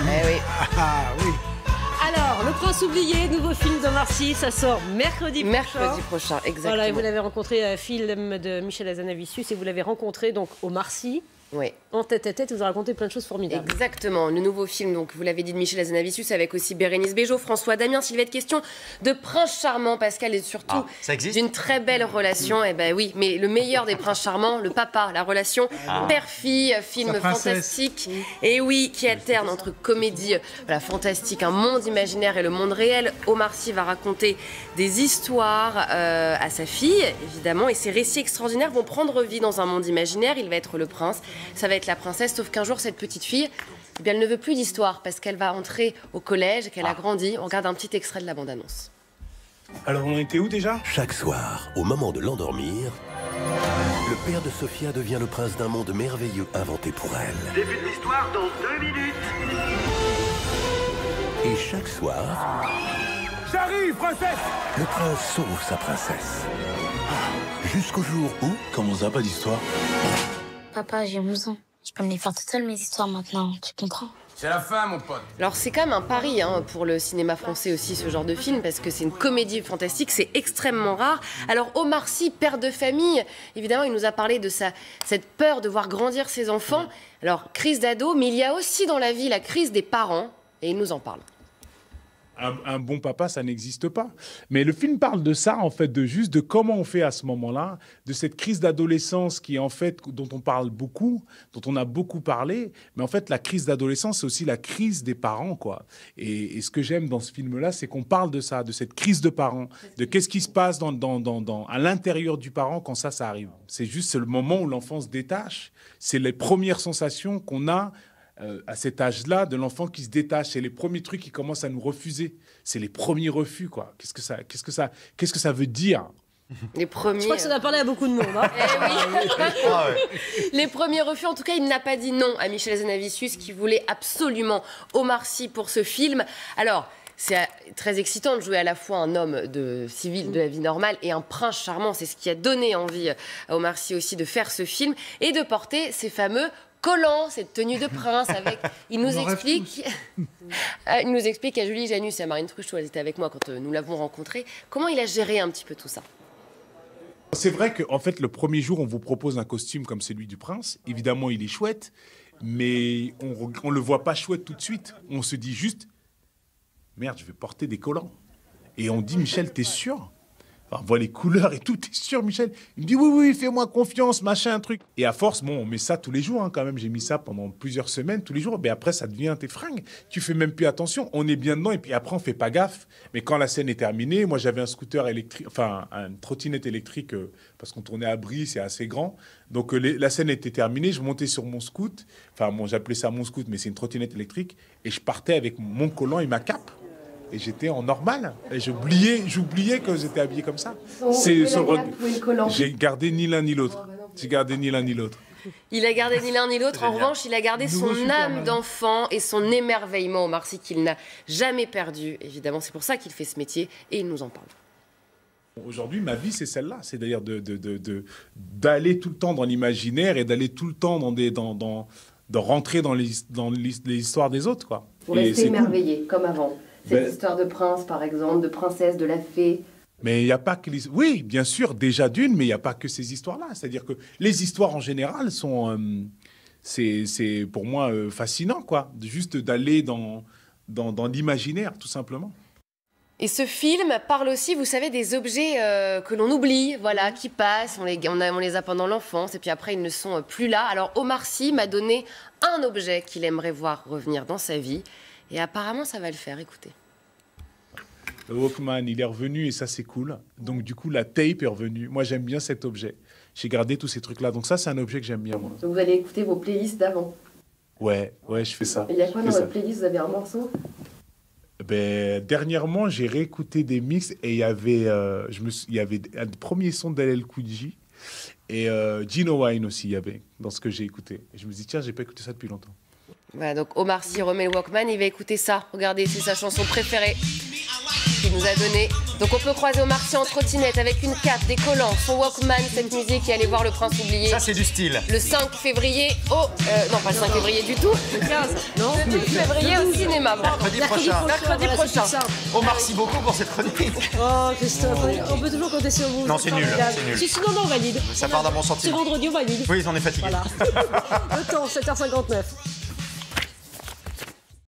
Eh oui. Ah oui. Alors, Le Prince oublié, nouveau film d'Omar Sy, ça sort mercredi prochain. Mercredi prochain, exactement. Voilà, et vous l'avez rencontré, film de Michel Hazanavicius, et vous l'avez rencontré donc Omar Sy. Oui. En tête-à-tête, vous a raconté plein de choses formidables. Exactement, le nouveau film, donc vous l'avez dit, de Michel Hazanavicius, avec aussi Bérénice Bejo, François Damien, s'il va être question de prince charmant, Pascal, et surtout d'une très belle relation. Eh ben oui, mais le meilleur des princes charmants, le papa, la relation père-fille, film fantastique, et oui, qui alterne entre comédie fantastique, un monde imaginaire et le monde réel. Omar Sy va raconter des histoires à sa fille, évidemment, et ces récits extraordinaires vont prendre vie dans un monde imaginaire. Il va être le prince, ça va être la princesse, sauf qu'un jour, cette petite fille, eh bien, elle ne veut plus d'histoire parce qu'elle va entrer au collège, qu'elle a grandi. On regarde un petit extrait de la bande-annonce. Alors, on était où déjà? Chaque soir, au moment de l'endormir, le père de Sophia devient le prince d'un monde merveilleux inventé pour elle. Début de l'histoire dans 2 minutes. Et chaque soir, J'arrive, princesse! le prince sauve sa princesse. Jusqu'au jour où... Comment ça, pas d'histoire? Papa, j'ai 11 ans. Je peux me les faire toute seule, mes histoires, maintenant. Tu comprends? C'est la fin, mon pote. Alors c'est quand même un pari pour le cinéma français aussi, ce genre de film, parce que c'est une comédie fantastique, c'est extrêmement rare. Alors Omar Sy, père de famille, évidemment, il nous a parlé de cette peur de voir grandir ses enfants. Alors, crise d'ado, mais il y a aussi dans la vie la crise des parents, et il nous en parle. Un bon papa, ça n'existe pas. Mais le film parle de ça, en fait, de comment on fait à ce moment-là, de cette crise d'adolescence qui, en fait, dont on parle beaucoup, dont on a beaucoup parlé. Mais en fait, la crise d'adolescence, c'est aussi la crise des parents, quoi. Et ce que j'aime dans ce film-là, c'est qu'on parle de ça, de cette crise de parents, de qu'est-ce qui se passe à l'intérieur du parent quand ça arrive. C'est juste le moment où l'enfant se détache. C'est les premières sensations qu'on a à cet âge-là, de l'enfant qui se détache. C'est les premiers trucs qui commencent à nous refuser. C'est les premiers refus, quoi. Qu'est-ce que ça veut dire? Les premiers... Je crois que ça doit parler à beaucoup de monde. Hein. Les premiers refus, en tout cas, il n'a pas dit non à Michel Hazanavicius, qui voulait absolument Omar Sy pour ce film. Alors... c'est très excitant de jouer à la fois un homme civil de la vie normale et un prince charmant. C'est ce qui a donné envie à Omar Sy aussi de faire ce film et de porter ces fameux collants, cette tenue de prince avec... Il nous explique à Julie Janus et à Marine Truchot, elles étaient avec moi quand nous l'avons rencontré, comment il a géré un petit peu tout ça. C'est vrai qu'en fait, le premier jour, on vous propose un costume comme celui du prince. Évidemment, il est chouette, mais on ne le voit pas chouette tout de suite. On se dit juste... merde, je vais porter des collants. Et on dit, Michel, t'es sûr? Enfin, on voit les couleurs et tout, t'es sûr, Michel? Il me dit, oui, fais-moi confiance, machin, un truc. Et à force, bon, on met ça tous les jours, quand même. J'ai mis ça pendant plusieurs semaines, tous les jours. Mais après, ça devient tes fringues. Tu fais même plus attention. On est bien dedans et puis après, on fait pas gaffe. Mais quand la scène est terminée, moi, j'avais un scooter électrique, enfin, une trottinette électrique, parce qu'on tournait à Brie, c'est assez grand. Donc, la scène était terminée. Je montais sur mon scoot. Enfin, bon, j'appelais ça mon scoot, mais c'est une trottinette électrique. Et je partais avec mon collant et ma cape. Et j'étais en normal. Et j'oubliais que j'étais habillé comme ça. J'ai gardé ni l'un ni l'autre. J'ai gardé ni l'un ni l'autre. Il a gardé ni l'un ni l'autre. En revanche, il a gardé son âme d'enfant et son émerveillement, Omar Sy, qu'il n'a jamais perdu. Évidemment, c'est pour ça qu'il fait ce métier et il nous en parle. Aujourd'hui, ma vie, c'est celle-là. C'est d'ailleurs d'aller tout le temps dans l'imaginaire et d'aller tout le temps de rentrer dans les histoires des autres, quoi. Pour rester émerveillé, comme avant. Cette histoire de prince, par exemple, de princesse, de la fée. Mais il n'y a pas que les... Oui, bien sûr, déjà d'une, mais il n'y a pas que ces histoires-là. C'est-à-dire que les histoires, en général, sont... c'est pour moi fascinant, quoi. Juste d'aller dans l'imaginaire, tout simplement. Et ce film parle aussi, vous savez, des objets que l'on oublie, voilà, qui passent. On les a pendant l'enfance, et puis après, ils ne sont plus là. Alors, Omar Sy m'a donné un objet qu'il aimerait voir revenir dans sa vie. Et apparemment, ça va le faire, écoutez. Le Walkman, il est revenu et ça, c'est cool. Donc, du coup, la tape est revenue. Moi, j'aime bien cet objet. J'ai gardé tous ces trucs-là. Donc ça, c'est un objet que j'aime bien, moi. Donc, vous allez écouter vos playlists d'avant? Ouais, je fais ça. Et il y a quoi dans votre playlist? Vous avez un morceau? Ben, dernièrement, j'ai réécouté des mix et il y avait un premier son d'LL Cool J et Gino Wine aussi, il y avait, dans ce que j'ai écouté. Et je me dis, tiens, j'ai pas écouté ça depuis longtemps. Voilà, donc Omar Sy remet le Walkman, il va écouter ça. Regardez, c'est sa chanson préférée qu'il nous a donnée. Donc on peut croiser Omar Sy en trottinette avec une cape, des collants, son Walkman, cette musique et aller voir Le Prince oublié. Ça, c'est du style. Le 5 février non, pas le 5 février du tout. Le 15, non. Le 2 février au cinéma. Mercredi prochain. Mercredi prochain. Omar, merci beaucoup pour cette chronique. Oh, Christophe, on peut toujours compter sur vous. Non, c'est nul. Si, non, on valide. Ça part d'un bon Ce sentiment. vendredi, on valide. Oui, on est fatigué. Voilà. Le temps, 7h59.